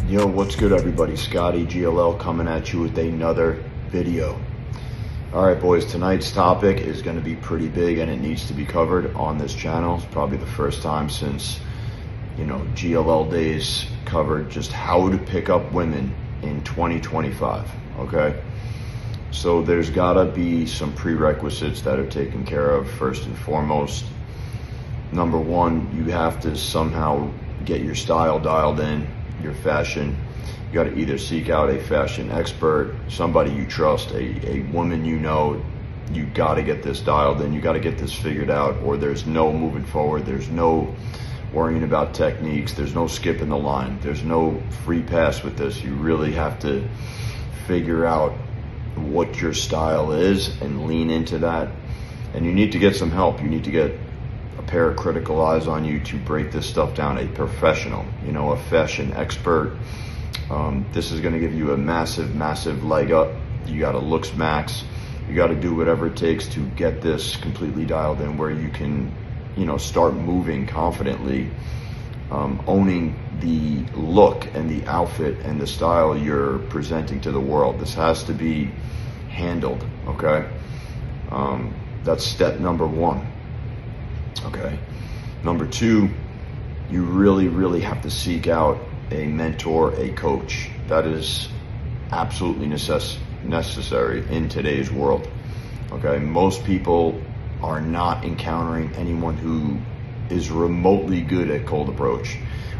Yo, what's good everybody? Scotty, GLL, coming at you with another video. Alright boys, tonight's topic is going to be pretty big and it needs to be covered on this channel. It's probably the first time since, GLL days covered just how to pick up women in 2025, okay? So there's gotta be some prerequisites that are taken care of first and foremost. Number one, you have to somehow get your style dialed in, your fashion. You got to either seek out a fashion expert, somebody you trust, a woman you know. You got to get this dialed in, you got to get this figured out, or there's no moving forward. There's no worrying about techniques, there's no skipping the line, there's no free pass with this. You really have to figure out what your style is and lean into that. And you need to get some help. You need to get a pair of critical eyes on you to break this stuff down. A professional, a fashion expert. This is going to give you a massive leg up. You got to looks max. You got to do whatever it takes to get this completely dialed in, where you can, start moving confidently, owning the look and the outfit and the style you're presenting to the world. This has to be handled, okay? That's step number one. Okay. Number two, you really have to seek out a mentor, a coach. That is absolutely necessary in today's world. Okay. Most people are not encountering anyone who is remotely good at cold approach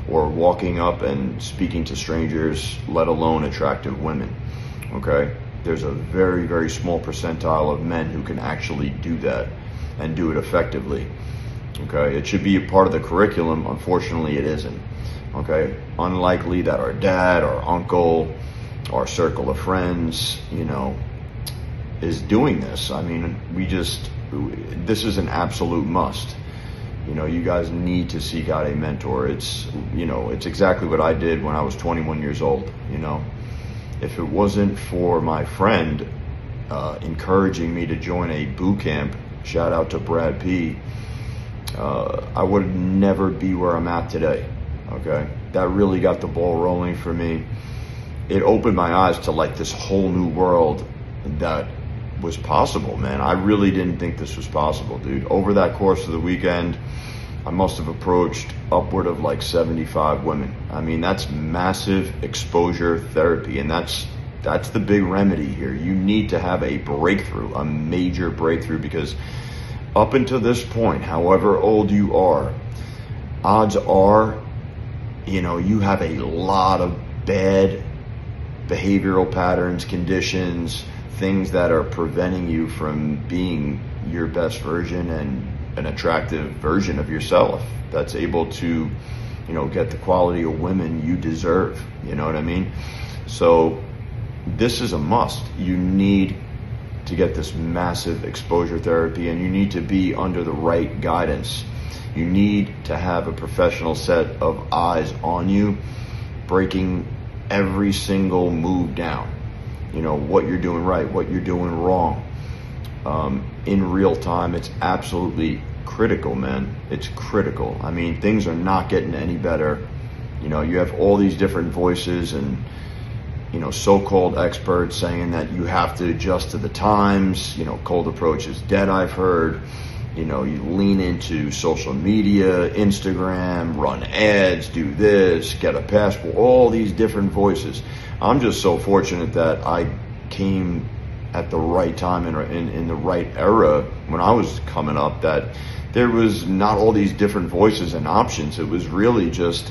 or walking up and speaking to strangers, let alone attractive women. Okay. There's a very small percentile of men who can actually do that and do it effectively. Okay, it should be a part of the curriculum. Unfortunately, it isn't. Okay, unlikely that our dad, our uncle, our circle of friends, is doing this. I mean, this is an absolute must. You guys need to seek out a mentor. It's exactly what I did when I was 21 years old. If it wasn't for my friend encouraging me to join a boot camp, shout out to Brad P., I would never be where I'm at today. Okay, that really got the ball rolling for me. It opened my eyes to like this whole new world that was possible, man. I really didn't think this was possible, dude. Over that course of the weekend, I must have approached upward of like 75 women. I mean, that's massive exposure therapy, and that's the big remedy here. You need to have a breakthrough, a major breakthrough, because up until this point, however old you are, odds are, you have a lot of bad behavioral patterns, conditions, things that are preventing you from being your best version and an attractive version of yourself that's able to, get the quality of women you deserve. You know what I mean? So this is a must. You need to get this massive exposure therapy, and you need to be under the right guidance. You need to have a professional set of eyes on you, breaking every single move down. What you're doing right, what you're doing wrong. In real time, it's absolutely critical, man. It's critical. I mean, things are not getting any better. You have all these different voices and so-called experts saying that you have to adjust to the times. Cold approach is dead, I've heard. You lean into social media, Instagram, run ads, do this, get a passport, all these different voices. I'm just so fortunate that I came at the right time in the right era when I was coming up, that there was not all these different voices and options. It was really just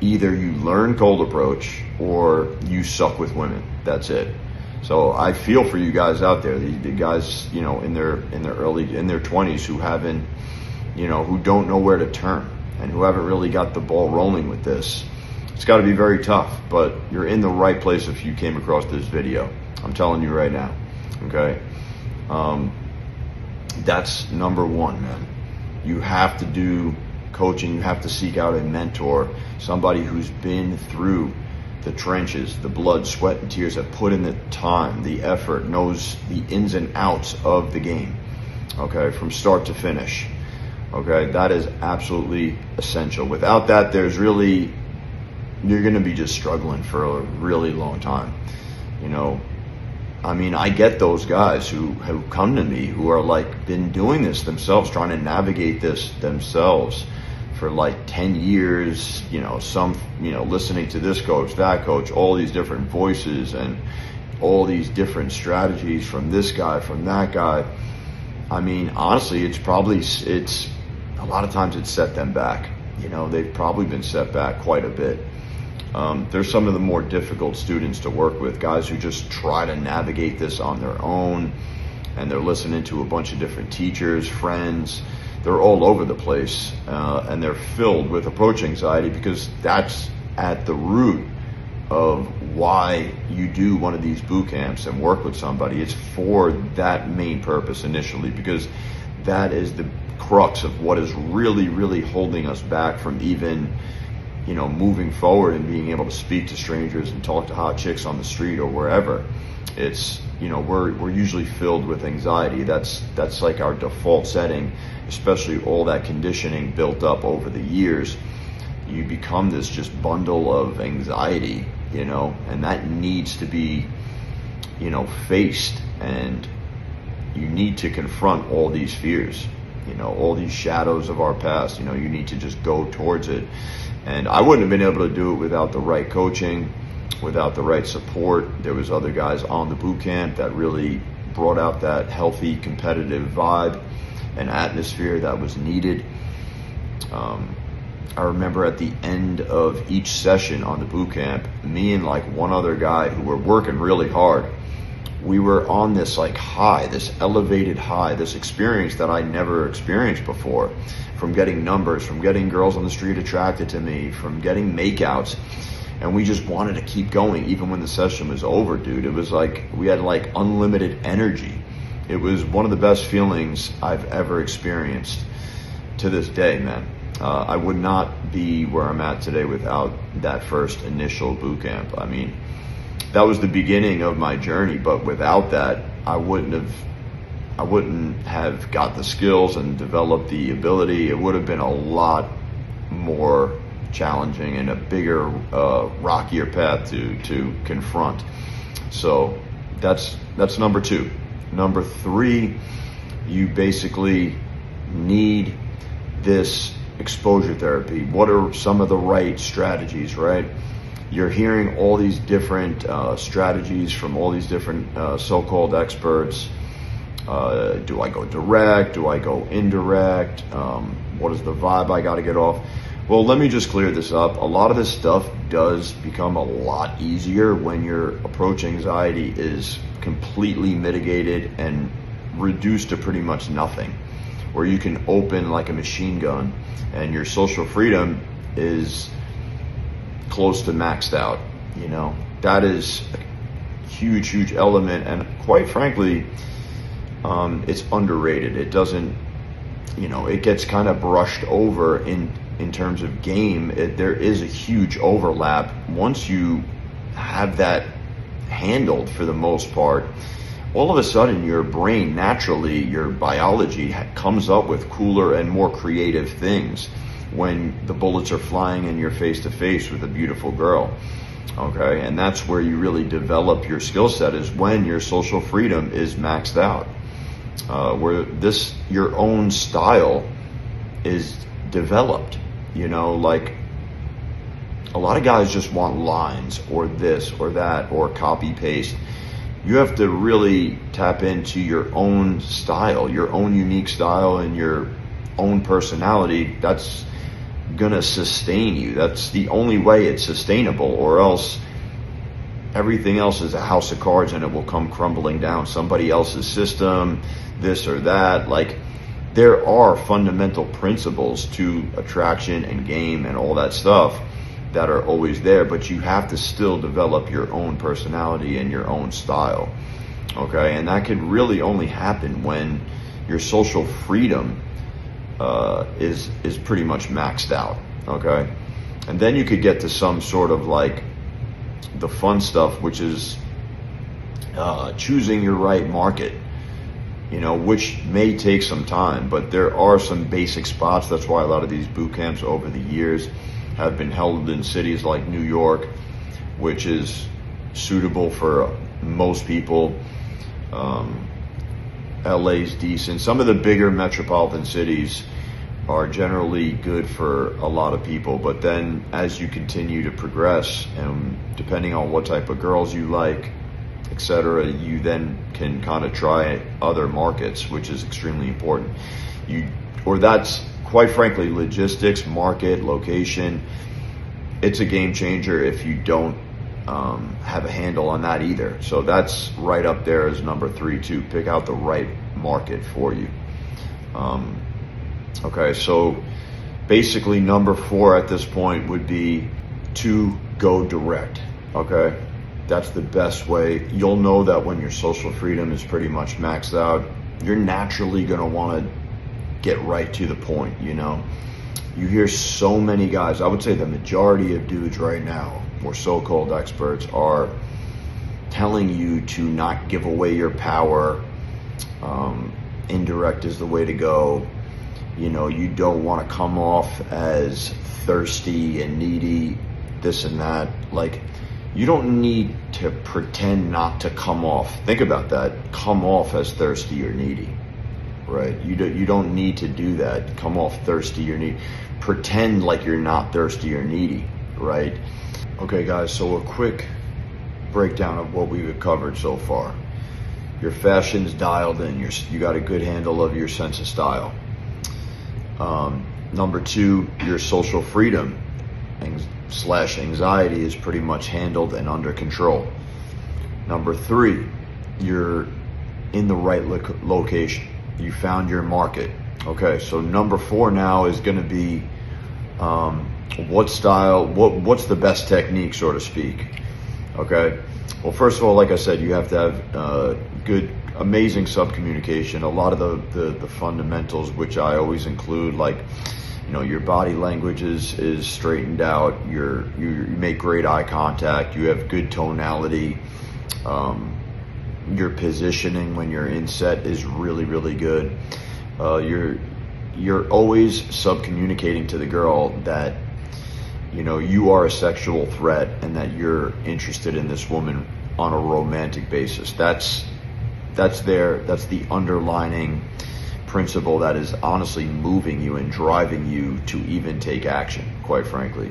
either you learn cold approach or you suck with women. That's it. So I feel for you guys out there, the guys, in their 20s who haven't, who don't know where to turn and who haven't really got the ball rolling with this. It's got to be very tough, but you're in the right place if you came across this video. I'm telling you right now. Okay. That's number one, man. You have to do coaching. You have to seek out a mentor, somebody who's been through the trenches, the blood, sweat, and tears, that put in the time, the effort, knows the ins and outs of the game, okay, from start to finish. Okay, that is absolutely essential. Without that, there's really you're going to be just struggling for a really long time. You know, I mean, I get those guys who come to me who are like been doing this themselves, trying to navigate this themselves for like 10 years, you know, some, you know, listening to this coach, that coach, all these different voices and all these different strategies from this guy, from that guy. I mean, honestly, it's a lot of times it's set them back. You know, they've probably been set back quite a bit. There's some of the more difficult students to work with, guys who just try to navigate this on their own, and they're listening to a bunch of different teachers, friends. They're all over the place, and they're filled with approach anxiety because that's at the root of why you do one of these boot camps and work with somebody. It's for that main purpose initially, because that is the crux of what is really, really holding us back from even, you know, moving forward and being able to speak to strangers and talk to hot chicks on the street or wherever. It's, you know, we're usually filled with anxiety. That's like our default setting, especially all that conditioning built up over the years. You become this just bundle of anxiety, you know, and that needs to be, you know, faced, and you need to confront all these fears, you know, all these shadows of our past. You know, you need to just go towards it. And I wouldn't have been able to do it without the right coaching, without the right support. There was other guys on the boot camp that really brought out that healthy, competitive vibe and atmosphere that was needed. I remember at the end of each session on the boot camp, me and like one other guy who were working really hard, we were on this like high, this elevated high, this experience that I never experienced before, from getting numbers, from getting girls on the street attracted to me, from getting makeouts. And we just wanted to keep going even when the session was over, dude. It was like we had like unlimited energy. It was one of the best feelings I've ever experienced to this day, man. I would not be where I'm at today without that first initial boot camp. I mean, that was the beginning of my journey, but without that, I wouldn't have got the skills and developed the ability. It would have been a lot more challenging and a bigger, rockier path to confront. So that's number 2. Number 3, you basically need this exposure therapy. What are some of the right strategies, right? You're hearing all these different strategies from all these different so-called experts. Do I go direct? Do I go indirect? What is the vibe I got to get off? Well, let me just clear this up. A lot of this stuff does become a lot easier when your approach anxiety is completely mitigated and reduced to pretty much nothing, where you can open like a machine gun and your social freedom is close to maxed out. You know, that is a huge, huge element, and quite frankly, it's underrated. It doesn't, you know, it gets kind of brushed over in terms of game. There is a huge overlap. Once you have that handled for the most part, all of a sudden your brain, naturally, your biology comes up with cooler and more creative things when the bullets are flying and you're face to face with a beautiful girl. Okay, and that's where you really develop your skill set, is when your social freedom is maxed out, where your own style is developed. You know, like a lot of guys just want lines or this or that or copy paste. You have to really tap into your own style, your own unique style and your own personality. That's gonna sustain you. That's the only way it's sustainable, or else everything else is a house of cards and it will come crumbling down. Somebody else's system, this or that. Like, there are fundamental principles to attraction and game and all that stuff that are always there, but you have to still develop your own personality and your own style. Okay, and that can really only happen when your social freedom is pretty much maxed out. Okay, and then you could get to some sort of like the fun stuff, which is choosing your right market. You know, which may take some time, but there are some basic spots. That's why a lot of these boot camps over the years have been held in cities like New York, which is suitable for most people. LA's decent. Some of the bigger metropolitan cities are generally good for a lot of people, but then as you continue to progress, and depending on what type of girls you like, etc., you then can kind of try other markets, which is extremely important. That's quite frankly, logistics, market, location. It's a game changer if you don't have a handle on that either. So that's right up there as number 3 too. Pick out the right market for you. Okay, so basically number 4 at this point would be to go direct. Okay, that's the best way. You'll know that when your social freedom is pretty much maxed out, you're naturally going to want to get right to the point. You hear so many guys, I would say the majority of dudes right now, or so-called experts, are telling you to not give away your power. Indirect is the way to go. You don't want to come off as thirsty and needy, this and that. Like, you don't need to pretend not to come off. Think about that. Come off as thirsty or needy, right? You don't need to do that. Come off thirsty or needy. Pretend like you're not thirsty or needy, right? Okay, guys, so a quick breakdown of what we've covered so far. Your fashion's dialed in. You got a good handle of your sense of style. Number 2, your social freedom / anxiety is pretty much handled and under control. Number 3, you're in the right location. You found your market. Okay, so number 4 now is going to be what style, what's the best technique, so to speak. Okay, well, first of all, like I said, you have to have good, amazing subcommunication. A lot of the fundamentals, which I always include, like, your body language is straightened out. You make great eye contact. You have good tonality. Your positioning when you're in set is really, really good. You're always subcommunicating to the girl that you are a sexual threat and that you're interested in this woman on a romantic basis. That's the underlining principle that is honestly moving you and driving you to even take action, quite frankly.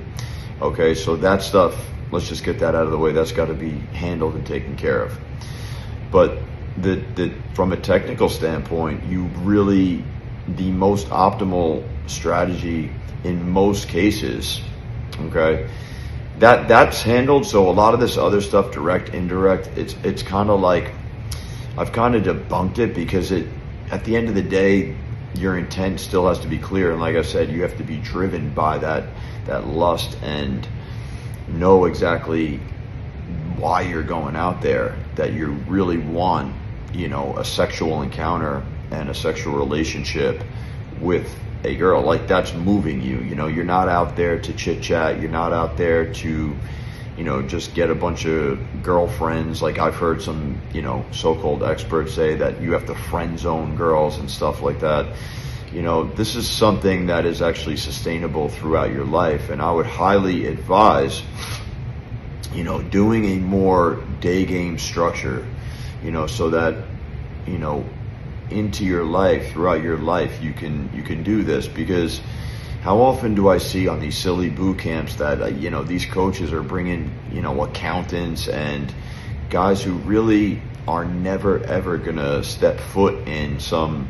Okay, so that stuff, let's just get that out of the way. That's got to be handled and taken care of. But from a technical standpoint, the most optimal strategy in most cases, okay, that's handled. So a lot of this other stuff, direct, indirect, it's kind of like, I've kind of debunked it, because at the end of the day, your intent still has to be clear. And like I said, you have to be driven by that lust and know exactly why you're going out there, that you really want, a sexual encounter and a sexual relationship with a girl. Like, that's moving you. You're not out there to chit chat. You're not out there to just get a bunch of girlfriends. Like, I've heard some so-called experts say that you have to friend zone girls and stuff like that. This is something that is actually sustainable throughout your life, and I would highly advise doing a more day game structure, so that into your life, throughout your life, you can do this. Because how often do I see on these silly boot camps that these coaches are bringing accountants and guys who really are never ever gonna step foot in some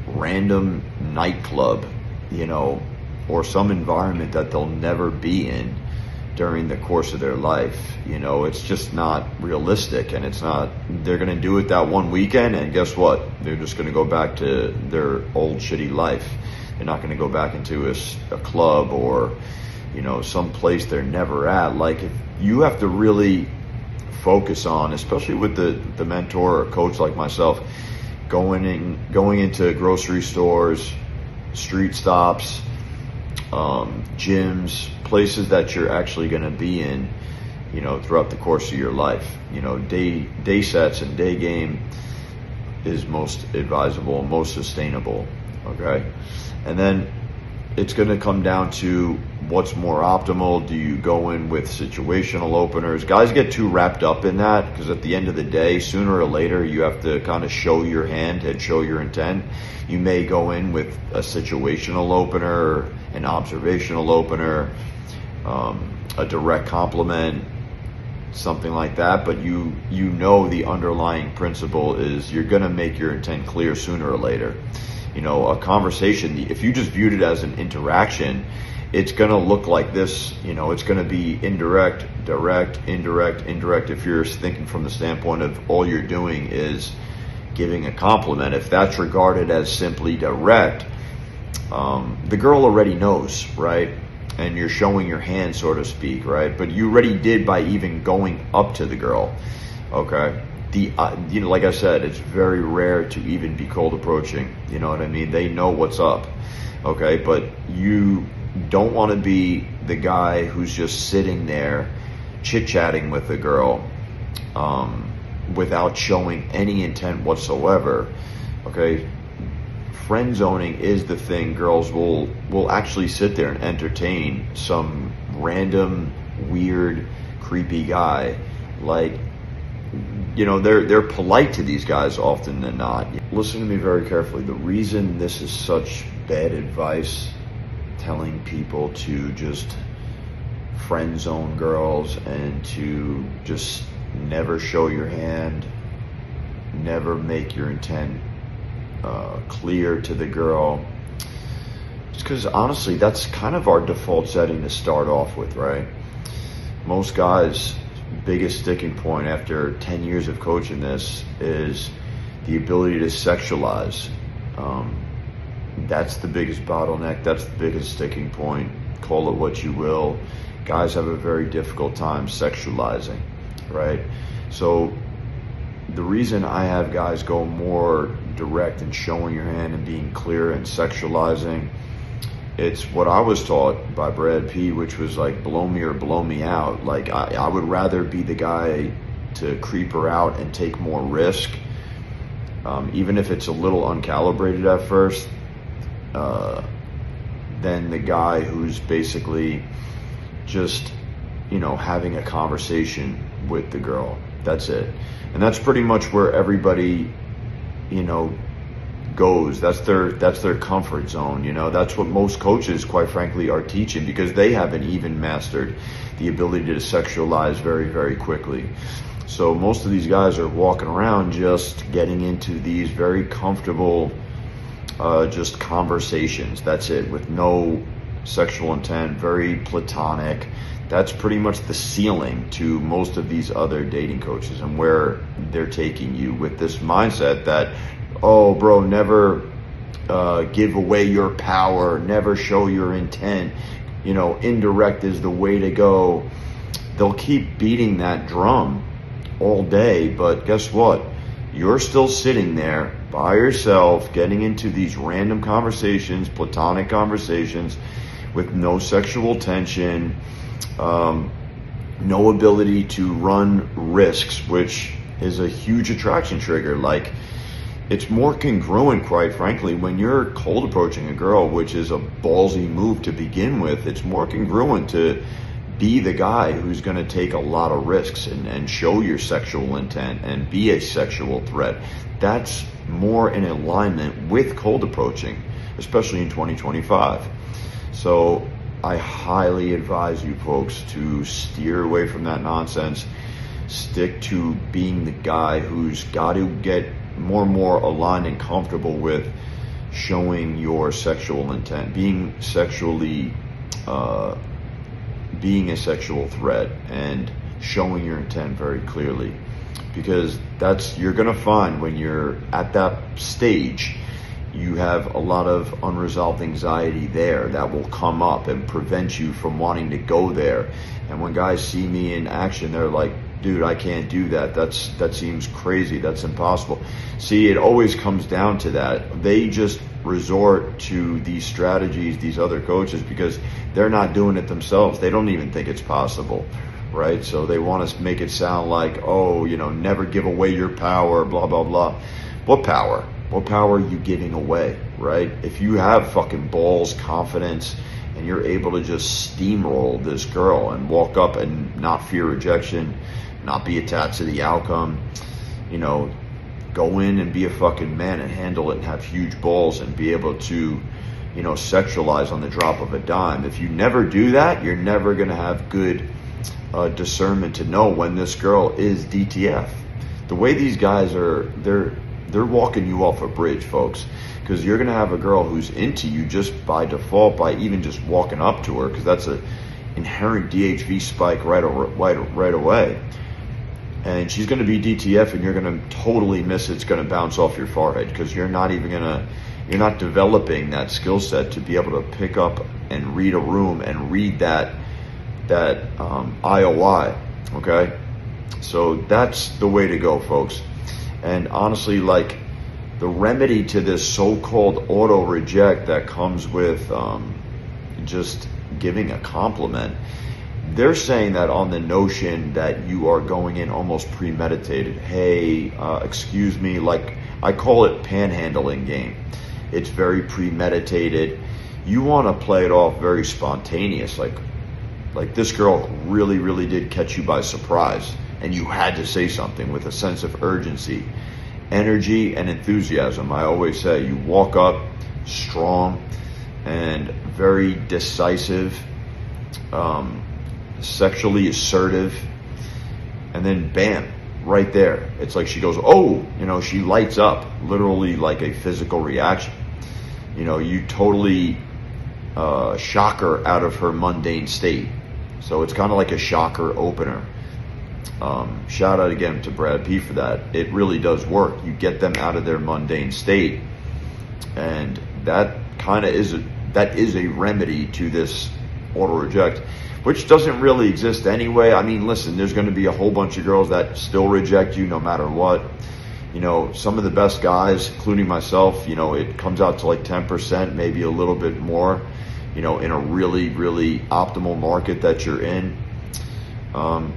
random nightclub, or some environment that they'll never be in during the course of their life. It's just not realistic, and they're going to do it that one weekend, and guess what? They're just going to go back to their old shitty life. They're not going to go back into a club or, some place they're never at. Like, if you have to really focus on, especially with the mentor or coach like myself, going into grocery stores, street stops, gyms, places that you're actually going to be in, throughout the course of your life. Day sets and day game is most advisable and most sustainable. Okay, and then it's going to come down to what's more optimal? Do you go in with situational openers? Guys get too wrapped up in that because at the end of the day, sooner or later, you have to kind of show your hand and show your intent. You may go in with a situational opener, an observational opener, a direct compliment, something like that, but you know the underlying principle is you're going to make your intent clear sooner or later. You know, a conversation, if you just viewed it as an interaction, it's going to look like this. You know, it's going to be indirect, direct, indirect, indirect. If you're thinking from the standpoint of all you're doing is giving a compliment, if that's regarded as simply direct, the girl already knows, right? And you're showing your hand, so to speak, right? But you already did by even going up to the girl, okay? You know, like I said, it's very rare to even be cold approaching. You know what I mean? They know what's up, okay? But you don't want to be the guy who's just sitting there chit-chatting with the girl without showing any intent whatsoever, okay? Friend zoning is the thing. Girls will actually sit there and entertain some random, weird, creepy guy. Like, you know, they're polite to these guys often than not. Listen to me very carefully. The reason this is such bad advice, telling people to just friend zone girls and to just never show your hand, never make your intent clear to the girl, just because honestly that's kind of our default setting to start off with, right? Most guys' biggest sticking point after 10 years of coaching this is the ability to sexualize. That's the biggest bottleneck. That's the biggest sticking point. Call it what you will. Guys have a very difficult time sexualizing, right? So the reason I have guys go more direct and showing your hand and being clear and sexualizing, it's what I was taught by Brad P, which was like, blow me or blow me out. Like I would rather be the guy to creep her out and take more risk, even if it's a little uncalibrated at first, than the guy who's basically just, you know, having a conversation with the girl. That's it. And that's pretty much where everybody, you know, goes. That's their comfort zone. You know, that's what most coaches, quite frankly, are teaching, because they haven't even mastered the ability to sexualize very, very quickly. So most of these guys are walking around just getting into these very comfortable, just conversations. That's it, with no sexual intent, very platonic. That's pretty much the ceiling to most of these other dating coaches and where they're taking you, with this mindset that, oh, bro, never give away your power, never show your intent, you know, indirect is the way to go. They'll keep beating that drum all day, but guess what? You're still sitting there by yourself, getting into these random conversations, platonic conversations, with no sexual tension, no ability to run risks, which is a huge attraction trigger. Like, it's more congruent, quite frankly, when you're cold approaching a girl, which is a ballsy move to begin with. It's more congruent to be the guy who's going to take a lot of risks and show your sexual intent and be a sexual threat. That's more in alignment with cold approaching, especially in 2025. So I highly advise you folks to steer away from that nonsense. Stick to being the guy who's got to get more and more aligned and comfortable with showing your sexual intent, being a sexual threat, and showing your intent very clearly. Because you're gonna find when you're at that stage, you have a lot of unresolved anxiety there that will come up and prevent you from wanting to go there. And when guys see me in action, they're like, dude, I can't do that. That seems crazy. That's impossible. See, it always comes down to that. They just resort to these strategies, these other coaches, because they're not doing it themselves. They don't even think it's possible, right? So they want to make it sound like, oh, you know, never give away your power, blah, blah, blah. What power? What power are you giving away, right? If you have fucking balls, confidence, and you're able to just steamroll this girl and walk up and not fear rejection, not be attached to the outcome, you know, go in and be a fucking man and handle it and have huge balls and be able to, you know, sexualize on the drop of a dime. If you never do that, you're never going to have good discernment to know when this girl is DTF. The way these guys are, they're walking you off a bridge, folks, because you're going to have a girl who's into you just by default, by even just walking up to her, because that's an inherent DHV spike right away. And she's going to be DTF, and you're going to totally miss it. It's going to bounce off your forehead, because you're not developing that skill set to be able to pick up and read a room and read that IOI, okay? So that's the way to go, folks. And honestly, like, the remedy to this so-called auto reject that comes with just giving a compliment, they're saying that on the notion that you are going in almost premeditated. Hey, excuse me, like, I call it panhandling game. It's very premeditated. You want to play it off very spontaneous, like this girl really did catch you by surprise, and you had to say something with a sense of urgency, energy, and enthusiasm. I always say you walk up strong and very decisive, sexually assertive, and then bam, right there. It's like she goes, oh, you know, she lights up, literally like a physical reaction. You know, you totally shock her out of her mundane state. So it's kind of like a shocker opener. Shout out again to Brad P for that. It really does work. You get them out of their mundane state, and that kind of is a remedy to this auto reject, which doesn't really exist anyway. I mean, listen, there's going to be a whole bunch of girls that still reject you no matter what. You know, some of the best guys, including myself, you know, it comes out to like 10%, maybe a little bit more, you know, in a really optimal market that you're in.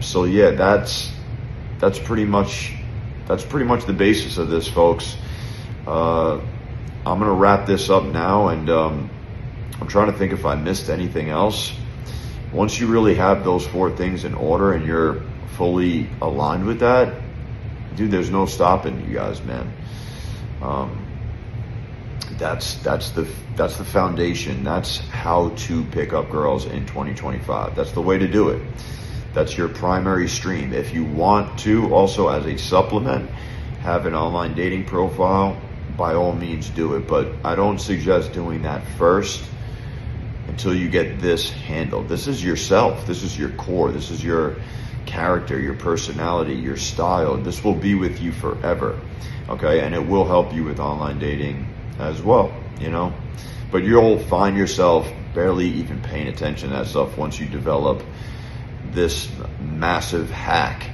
So yeah, that's pretty much the basis of this, folks. I'm gonna wrap this up now, and I'm trying to think if I missed anything else. Once you really have those 4 things in order and you're fully aligned with that, dude, there's no stopping you guys, man. That's the foundation. That's how to pick up girls in 2025. That's the way to do it. That's your primary stream. If you want to also, as a supplement, have an online dating profile, by all means do it. But I don't suggest doing that first until you get this handled. This is yourself. This is your core. This is your character, your personality, your style. This will be with you forever, okay? And it will help you with online dating as well, you know? But you'll find yourself barely even paying attention to that stuff once you develop this massive hack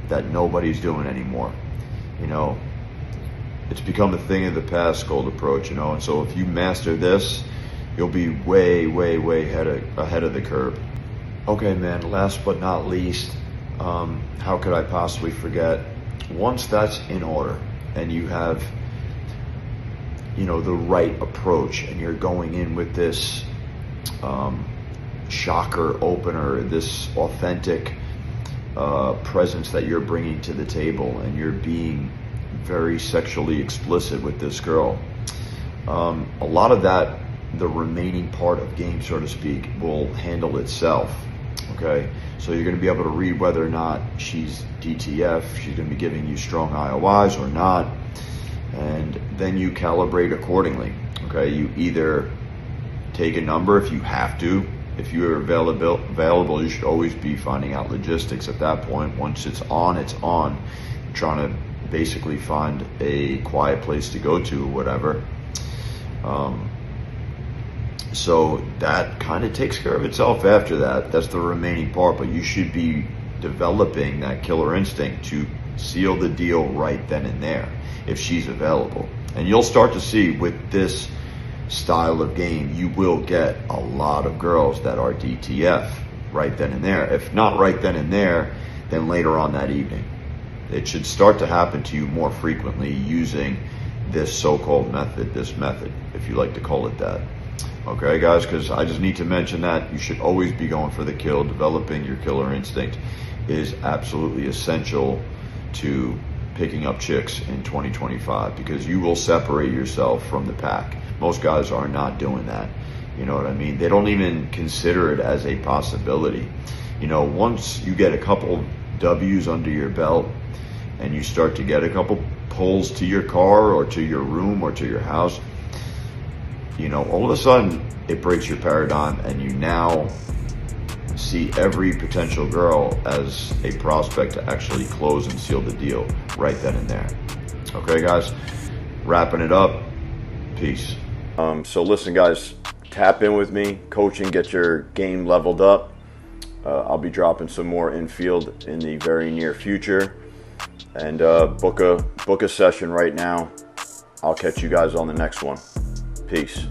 that nobody's doing anymore. You know, it's become a thing of the past, gold approach, you know? And so if you master this, you'll be way ahead of the curve. Okay, man, last but not least, how could I possibly forget? Once that's in order and you have, you know, the right approach, and you're going in with this shocker opener, this authentic presence that you're bringing to the table, and you're being very sexually explicit with this girl, a lot of that, the remaining part of game, so to speak, will handle itself. Okay, so you're going to be able to read whether or not she's DTF, she's going to be giving you strong IOIs or not, and then you calibrate accordingly. Okay, you either take a number if you have to. If you are available, you should always be finding out logistics at that point. Once it's on, it's on. You're trying to basically find a quiet place to go to or whatever. So that kind of takes care of itself after that. That's the remaining part, but you should be developing that killer instinct to seal the deal right then and there if she's available. And you'll start to see with this style of game, you will get a lot of girls that are DTF right then and there. If not right then and there, then later on that evening. It should start to happen to you more frequently using this so-called method, this method, if you like to call it that. Okay, guys, because I just need to mention that you should always be going for the kill. Developing your killer instinct is absolutely essential to picking up chicks in 2025, because you will separate yourself from the pack. Most guys are not doing that. You know what I mean? They don't even consider it as a possibility. You know, once you get a couple W's under your belt and you start to get a couple pulls to your car or to your room or to your house, you know, all of a sudden it breaks your paradigm, and you now see every potential girl as a prospect to actually close and seal the deal right then and there. Okay, guys, wrapping it up. Peace. So listen, guys, tap in with me, coaching, get your game leveled up. I'll be dropping some more infield in the very near future, and book a session right now. I'll catch you guys on the next one. Peace.